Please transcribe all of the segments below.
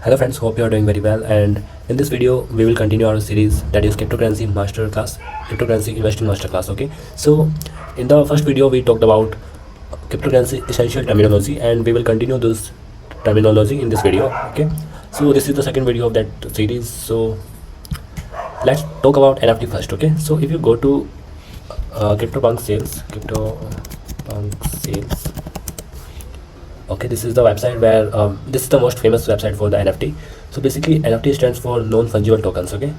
Hello friends, hope you are doing very well, and in this video we will continue our series that is cryptocurrency masterclass, cryptocurrency investing masterclass. Okay, so in the first video we talked about cryptocurrency essential terminology, and we will continue this terminology in this video. Okay, so this is the second video of that series. So let's talk about NFT first. Okay, so if you go to CryptoPunk sales. Okay, this is the website where this is the most famous website for the NFT. So basically NFT stands for non-fungible tokens. Okay,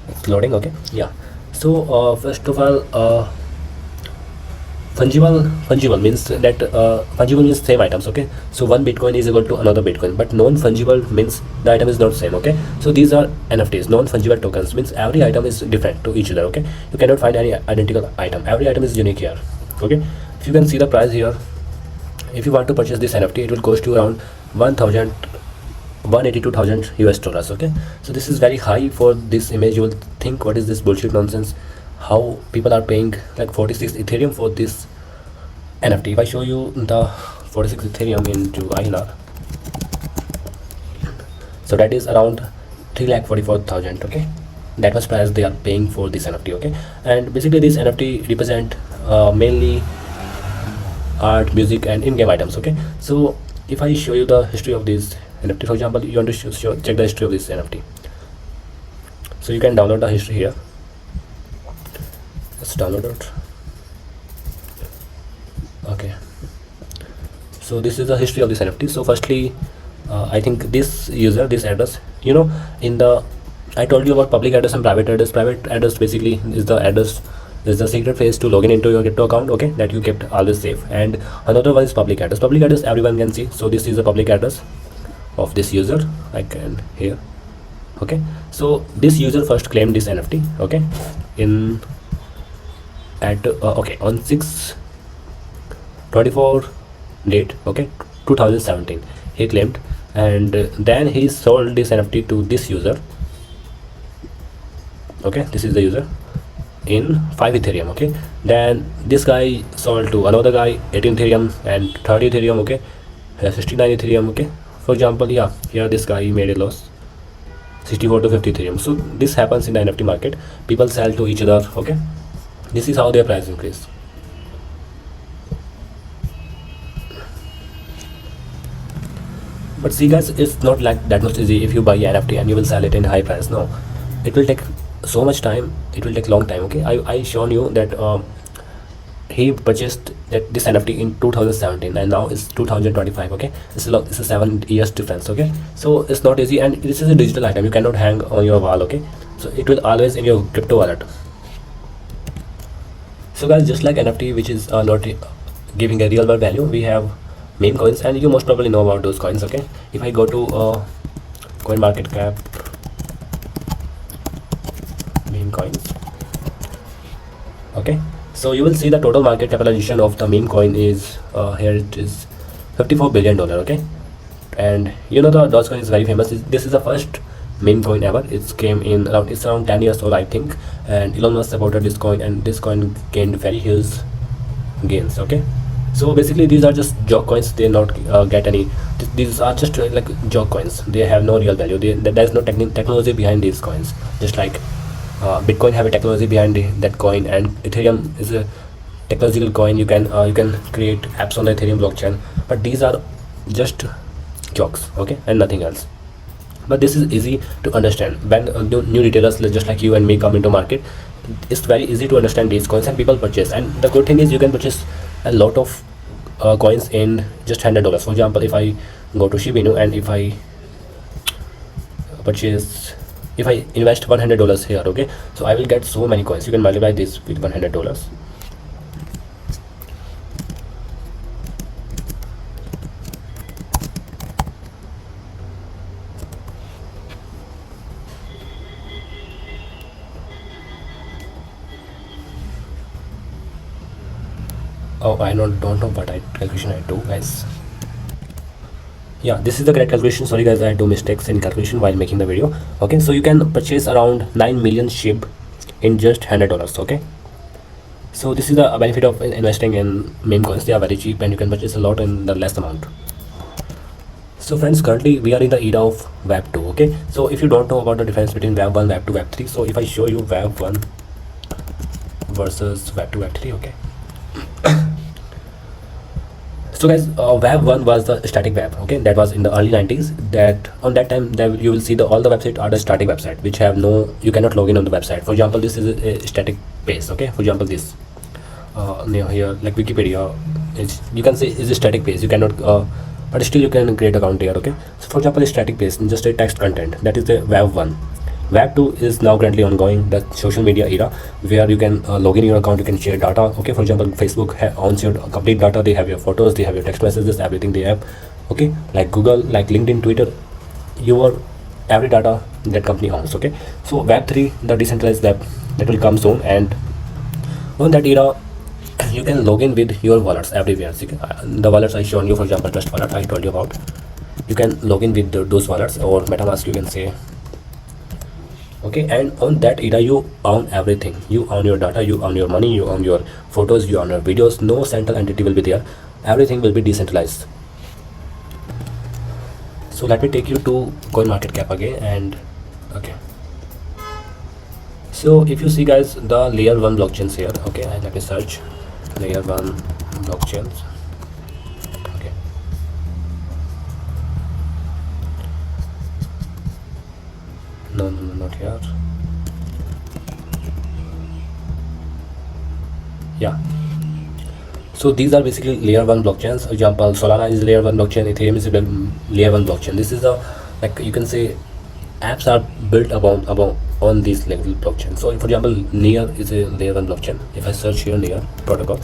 it's loading. Okay, yeah. So first of all, fungible means that fungible means same items. Okay, so one bitcoin is equal to another bitcoin, but non-fungible means the item is not same. Okay, so these are NFTs, non-fungible tokens, means every item is different to each other. Okay, you cannot find any identical item, every item is unique here. Okay, if you can see the price here, if you want to purchase this NFT, it will cost you around 182,000 US dollars. Okay, so this is very high for this image. You will think, what is this bullshit nonsense? How people are paying like 46 Ethereum for this NFT? If I show you the 46 Ethereum into INR, so that is around 3,44,000. Okay, that much price they are paying for this NFT. Okay, and basically this NFT represent mainly art, music, and in-game items. Okay, so if I show you the history of this NFT, for example, you want to check the history of this NFT, so you can download the history here. Let's download it. Okay, so this is the history of this NFT. So firstly, I think this user, this address, you know, in the I told you about public address and private address. Private address basically is the address, is the secret phrase to login into your crypto account. Okay, that you kept always safe. And another one is public address. Public address everyone can see. So this is the public address of this user. I can here. Okay, so this user first claimed this NFT. Okay, in at okay, on 6/24 date. Okay, 2017 he claimed, and then he sold this NFT to this user. Okay, this is the user, in 5 Ethereum. Okay, then this guy sold to another guy 18 Ethereum and 30 Ethereum. Okay, 69 Ethereum. Okay, for example, yeah, here this guy made a loss 64 to 50 Ethereum. So this happens in the NFT market. People sell to each other. Okay, this is how their price increase. But see guys, it's not like that much easy. If you buy NFT and you will sell it in high price, no, it will take so much time, it will take long time. Okay, I shown you that he purchased this NFT in 2017 and now it's 2025. Okay, it's a 7 years difference. Okay, so it's not easy, and this is a digital item, you cannot hang on your wall. Okay, so it will always in your crypto wallet. So guys, just like NFT, which is not giving a real world value, we have meme coins, and you most probably know about those coins. Okay, if I go to coin market cap, meme coins. Okay, so you will see the total market capitalization of the meme coin is here it is $54 billion. Okay, and you know the Dogecoin is very famous. This is the first meme coin ever. It's came in around, it's around 10 years old I think, and Elon Musk supported this coin, and this coin gained very huge gains. Okay, so basically these are just joke coins. They not get any, these are just like joke coins. They have no real value. There's no technology behind these coins, just like Bitcoin have a technology behind that coin, and Ethereum is a technological coin. You can create apps on the Ethereum blockchain, but these are just jokes. Okay, and nothing else. But this is easy to understand when new retailers just like you and me come into market. It's very easy to understand these coins, and people purchase. And the good thing is you can purchase a lot of coins in just $100. For example, if I go to Shiba Inu and if I purchase, if I invest $100 here, okay, so I will get so many coins. You can multiply this with $100. Oh, I don't know what calculation I do, guys. Yeah, this is the correct calculation. Sorry guys, I do mistakes in calculation while making the video. Okay, so you can purchase around 9 million SHIB in just $100. Okay, so this is the benefit of investing in meme coins. They are very cheap and you can purchase a lot in the less amount. So friends, currently we are in the era of web 2. Okay, so if you don't know about the difference between web 1, web 2, web 3, so if I show you web 1 versus web 2, web 3. Okay, so guys, web 1 was the static web. Okay, that was in the early 90s. That on that time that you will see the all the website are the static website which have no, you cannot log in on the website. For example, this is a static page. Okay, for example, this near here, like Wikipedia, you can say is a static page. You cannot but still you can create account here. Okay, so for example, a static page, just a text content, that is the web 1. Web 2 is now currently ongoing, the social media era, where you can log in your account, you can share data. Okay, for example, Facebook owns your complete data. They have your photos, they have your text messages, everything they have. Okay, like Google, like LinkedIn, Twitter, your every data that company owns. Okay, so web 3, the decentralized web, that will come soon, and on that era you can log in with your wallets everywhere. So the wallets I shown you, for example, Trust wallet I told you about, you can log in with those wallets, or MetaMask you can say. Okay, and on that era you own everything. You own your data, you own your money, you own your photos, you own your videos. No central entity will be there, everything will be decentralized. So let me take you to CoinMarketCap again. And okay, so if you see guys, the layer 1 blockchains here. Okay, let me search layer 1 blockchains. Okay, no, not here. Yeah, so these are basically layer 1 blockchains. For example, Solana is layer 1 blockchain, Ethereum is a layer 1 blockchain. This is a, like you can say, apps are built about on this level blockchain. So for example, Near is a layer 1 blockchain. If I search here Near protocol,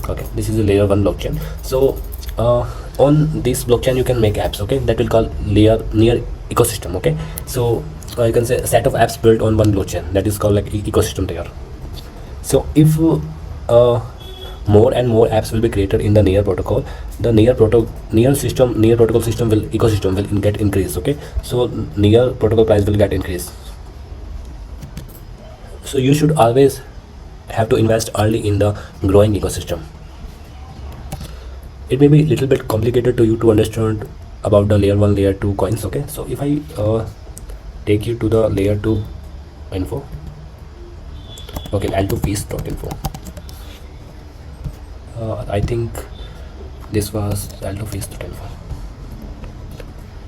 okay, this is a layer 1 blockchain. So on this blockchain you can make apps. Okay, that will call Near ecosystem. Okay, so you can say a set of apps built on one blockchain, that is called like ecosystem there. So if more and more apps will be created in the Near protocol, the Near protocol system will ecosystem will get increased. Okay, so Near protocol price will get increased. So you should always have to invest early in the growing ecosystem. It may be a little bit complicated to you to understand about the layer 1, layer 2 coins. Okay, so if I take you to the layer 2 info, okay, l2fees.info. I think this was l2fees.info.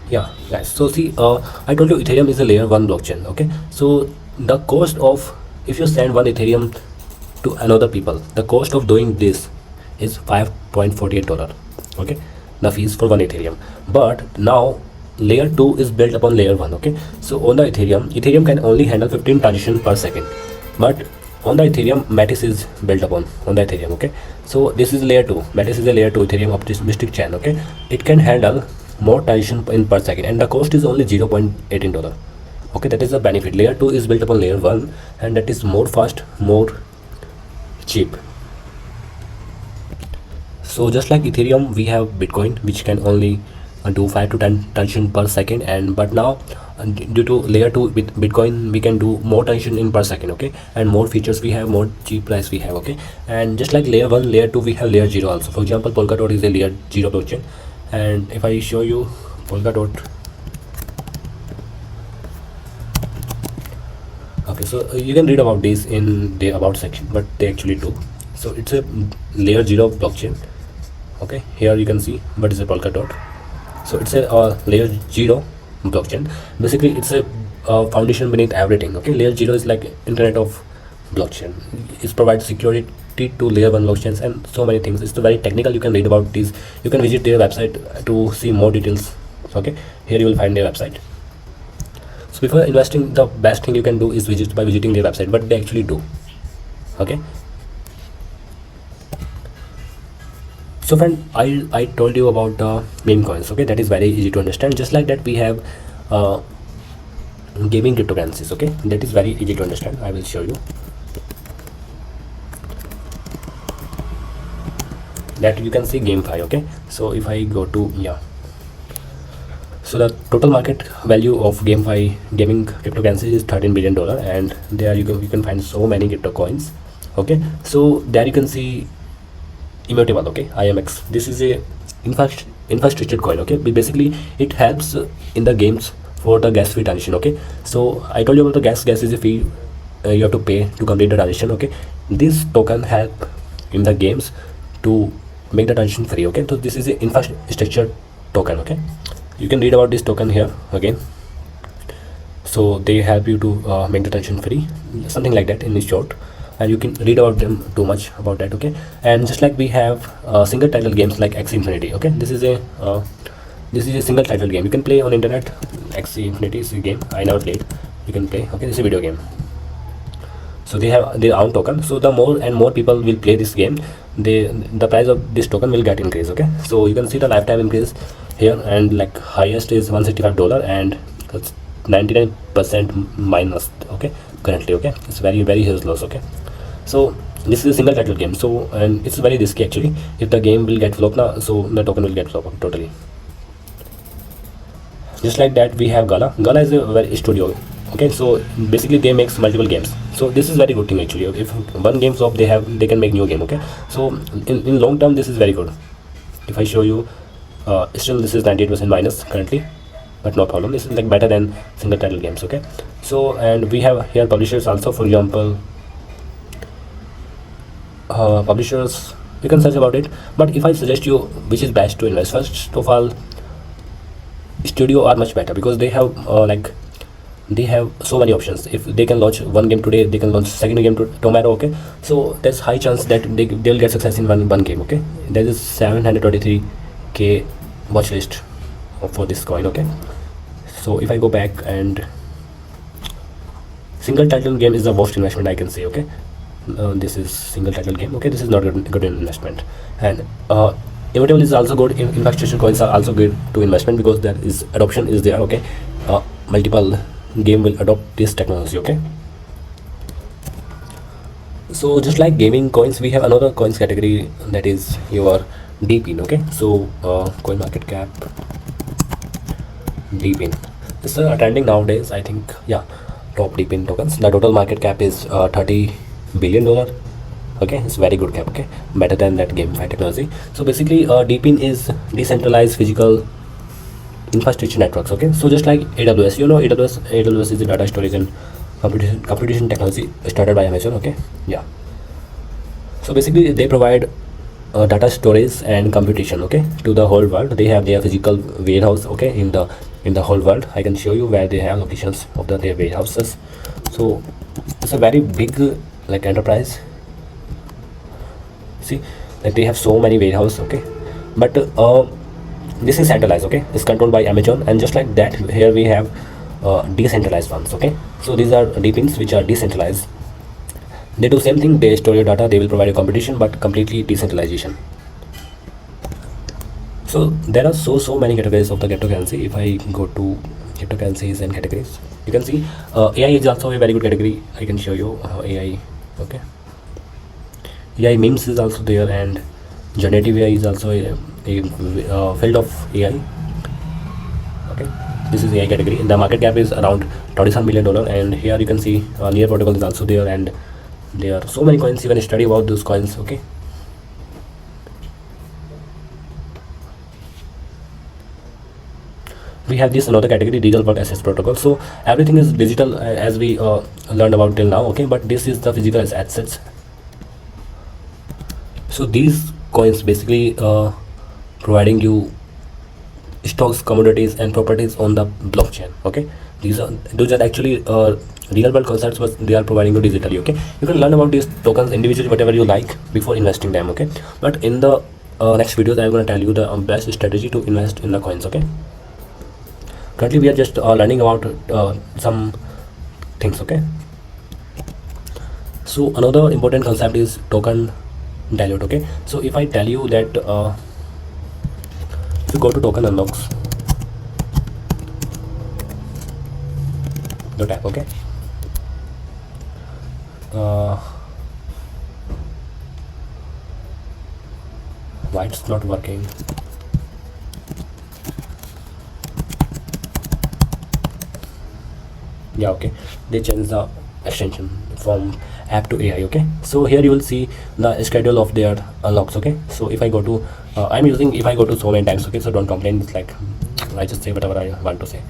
Yeah guys, so see, I told you Ethereum is a layer 1 blockchain. Okay, so the cost of, if you send one Ethereum to another people, the cost of doing this is $5.48. Okay, the fees for one Ethereum. But now layer 2 is built upon layer 1. Okay, so on the Ethereum can only handle 15 transactions per second, but on the Ethereum, Mattis is built upon on the Ethereum. Okay, so this is layer 2. Mattis is a layer 2 Ethereum optimistic chain. Okay, it can handle more transactions in per second, and the cost is only $0.18. Okay, that is the benefit. Layer 2 is built upon layer 1, and that is more fast, more cheap. So just like Ethereum, we have Bitcoin, which can only do 5 to 10 transactions per second, and but now due to layer 2 with Bitcoin, we can do more transactions in per second. Okay, and more features we have, more cheap price we have. Okay, and just like layer 1, layer 2, we have layer 0 also. For example, Polkadot is a layer 0 blockchain, and if I show you Polkadot, okay, so you can read about this in the about section, but they actually do. So it's a layer 0 blockchain. Okay, here you can see what is a Polkadot. So it's a layer 0 blockchain. Basically it's a foundation beneath everything. Okay, layer 0 is like internet of blockchain. It provides security to layer 1 blockchains and so many things. It's very technical. You can read about this, you can visit their website to see more details. Okay, here you will find their website. So before investing, the best thing you can do is visiting their website, what they actually do. Okay, so friend, I told you about the meme coins. Okay, that is very easy to understand. Just like that, we have gaming cryptocurrencies. Okay, that is very easy to understand. I will show you that. You can see GameFi. Okay, so if I go to, yeah, so the total market value of GameFi gaming cryptocurrencies is $13 billion, and there you can find so many crypto coins. Okay, so there you can see immutable. Okay, IMX, this is a infrastructure coin. Okay, basically it helps in the games for the gas fee transition. Okay, so I told you about the gas is a fee you have to pay to complete the transition. Okay, this token help in the games to make the transition free. Okay, so this is a infrastructure token. Okay, you can read about this token here again. So they help you to make the transition free, something like that in short, and you can read about them too much about that. Okay, and just like we have single title games like X Infinity. Okay, this is a single title game you can play on internet. X Infinity is a game I never played. You can play. Okay, this is a video game. So they have their own token. So the more and more people will play this game, the price of this token will get increased. Okay, so you can see the lifetime increase here, and like highest is $165, and it's 99% minus. Okay, currently. Okay, it's very huge loss. Okay, so this is a single title game. So and it's very risky actually. If the game will get flop now, so the token will get flop totally. Just like that, we have Gala. Gala is a very studio. Okay, so basically they makes multiple games. So this is very good thing actually. If one game flop, they can make new game. Okay, so in long term this is very good. If I show you, still this is 98% minus currently, but no problem. This is like better than single title games. Okay, so and we have here publishers also. For example, publishers, you can search about it. But if I suggest you which is best to invest, first of all, studio are much better because they have they have so many options. If they can launch one game today, they can launch second game tomorrow. Okay, so there's high chance that they'll get success in one game. Okay, there is 723k watch list for this coin. Okay, so if I go back, and single title game is the worst investment I can say. Okay, this is single title game. Okay, this is not good investment. And immutable is also good. Infrastructure coins are also good to investment because there is adoption is there. Okay, multiple game will adopt this technology. Okay, so just like gaming coins, we have another coins category, that is your DPIN. Okay, so coin market cap DPIN, this is trending nowadays. I think, yeah, top DPIN tokens. The total market cap is $30 billion. Okay, it's very good cap. Okay, better than that GameFi technology. So basically DPIN is decentralized physical infrastructure networks. Okay, so just like AWS, you know, AWS is a data storage and computation technology started by Amazon. Okay, yeah, so basically they provide data storage and computation, okay, to the whole world. They have their physical warehouse, okay, in the whole world. I can show you where they have locations of their warehouses. So it's a very big like enterprise. See, like they have so many warehouses, okay, but this is centralized. Okay, it's controlled by Amazon. And just like that, here we have decentralized ones. Okay, so these are DPINs which are decentralized. They do same thing, they store your data, they will provide a competition, but completely decentralization. So there are so many categories of the cryptocurrency. If I go to cryptocurrencies and categories, you can see AI is also a very good category. I can show you AI. Okay, AI memes is also there, and generative AI is also a field of AI. Okay, this is AI category. The market cap is around $27 million, and here you can see Near protocol is also there, and there are so many coins. You can study about those coins. Okay, we have this another category, digital world assets protocol. So everything is digital as we learned about till now. Okay, but this is the physical assets. So these coins basically providing you stocks, commodities, and properties on the blockchain. Okay, those are actually real world concepts, but they are providing you digitally. Okay, you can learn about these tokens individually, whatever you like, before investing them. Okay, but in the next videos I'm going to tell you the best strategy to invest in the coins. Okay, currently we are just learning about some things. Okay, so another important concept is token dilute. Okay, so if I tell you that if you go to token unlocks the tab, okay, why it's not working? Yeah, okay, they changed the extension from app to AI. Okay, so here you will see the schedule of their unlocks. Okay, so if I go to I'm using, if I go to so many times, okay, so don't complain, it's like I just say whatever I want to say.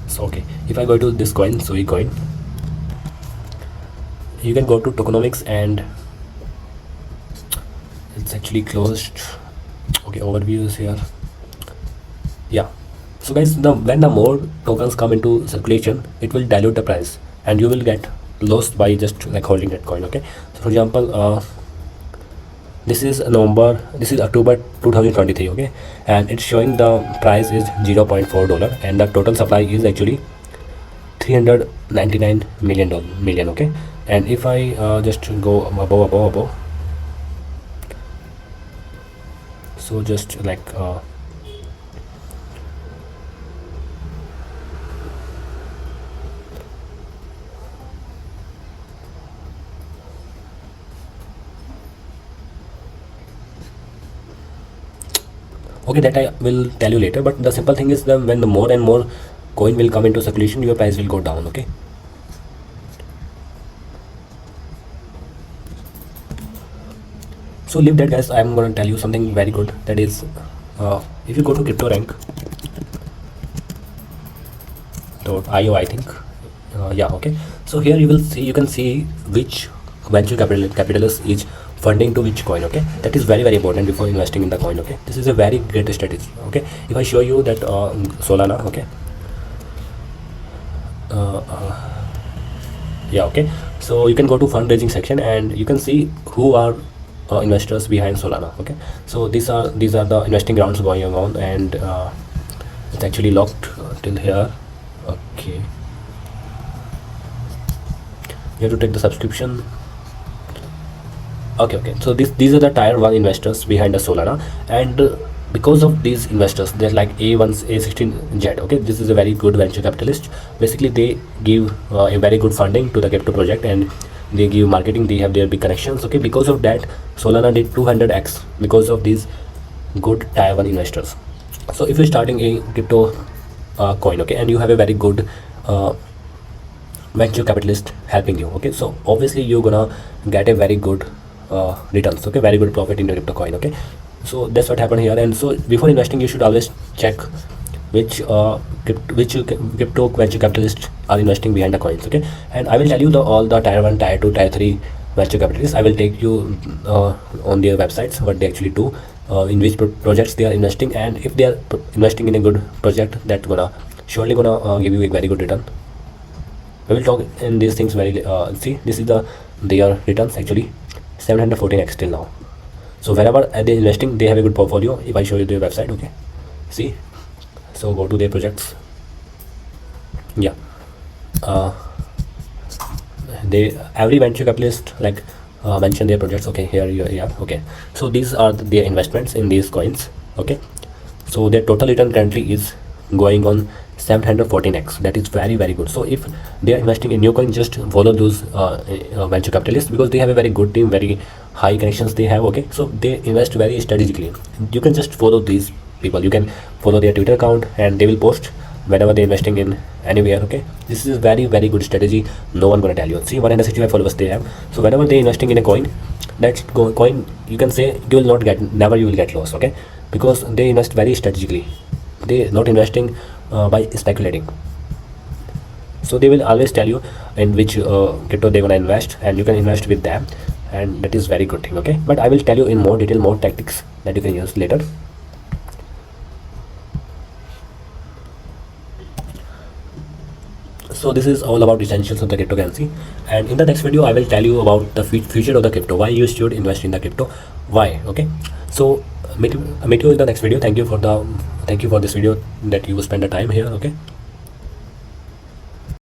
So okay, if I go to this coin, so coin, you can go to tokenomics and it's actually closed. Okay, overview is here. Yeah, so guys, when the more tokens come into circulation, it will dilute the price and you will get lost by just like holding that coin. Okay, so for example, this is October 2023. Okay, and it's showing the price is $0.4 and the total supply is actually 399 million. Okay, and if I just go above, so just like okay, that I will tell you later, but the simple thing is that when the more and more coin will come into circulation, your price will go down. Okay, so leave that, guys. I'm going to tell you something very good, that is if you go to cryptorank.io, I think, yeah, okay, so here you can see which venture capitalist is funding to which coin. Okay, that is very important before investing in the coin. Okay, this is a very great strategy. Okay, if I show you that Solana, okay, yeah, okay, so you can go to fundraising section and you can see who are investors behind Solana. Okay, so these are the investing rounds going on, and it's actually locked till here. Okay, you have to take the subscription. Okay, so these are the tier 1 investors behind the Solana, and because of these investors, they're like A16Z. Okay, this is a very good venture capitalist. Basically, they give a very good funding to the crypto project, and they give marketing, they have their big connections. Okay, because of that, Solana did 200x because of these good tier 1 investors. So if you're starting a crypto coin, okay, and you have a very good venture capitalist helping you, okay, so obviously you're gonna get a very good returns. Okay, very good profit in your crypto coin. Okay, so that's what happened here. And so before investing, you should always check which crypto venture capitalists are investing behind the coins. Okay, and I will tell you all the tier 1, tier 2, tier 3 venture capitalists. I will take you on their websites what they actually do, in which projects they are investing, and if they are investing in a good project, that's surely gonna give you a very good return. We will talk in these things very see, this is their returns, actually 714x till now. So wherever they're investing, they have a good portfolio. If I show you their website, okay, see, so go to their projects. Yeah, every venture capitalist like mention their projects. Okay, here you are. Okay, so these are their investments in these coins. Okay, so their total return currently is going on 714x. That is very good. So if they are investing in new coin, just follow those venture capitalists, because they have a very good team, very high connections they have. Okay, so they invest very strategically. You can just follow these people, you can follow their Twitter account, and they will post whenever they're investing in anywhere. Okay, this is very good strategy. No one gonna tell you. See, 165 followers they have. So whenever they're investing in a coin, that coin, you can say you will not get, never you will get lost. Okay, because they invest very strategically. They not investing by speculating. So they will always tell you in which crypto they're gonna invest, and you can invest with them, and that is very good thing. Okay, but I will tell you in more detail, more tactics that you can use later. So this is all about essentials of the cryptocurrency, and in the next video I will tell you about the future of the crypto, why you should invest in the crypto, why. Okay, so meet you in the next video. Thank you for this video that you spend the time here. Okay.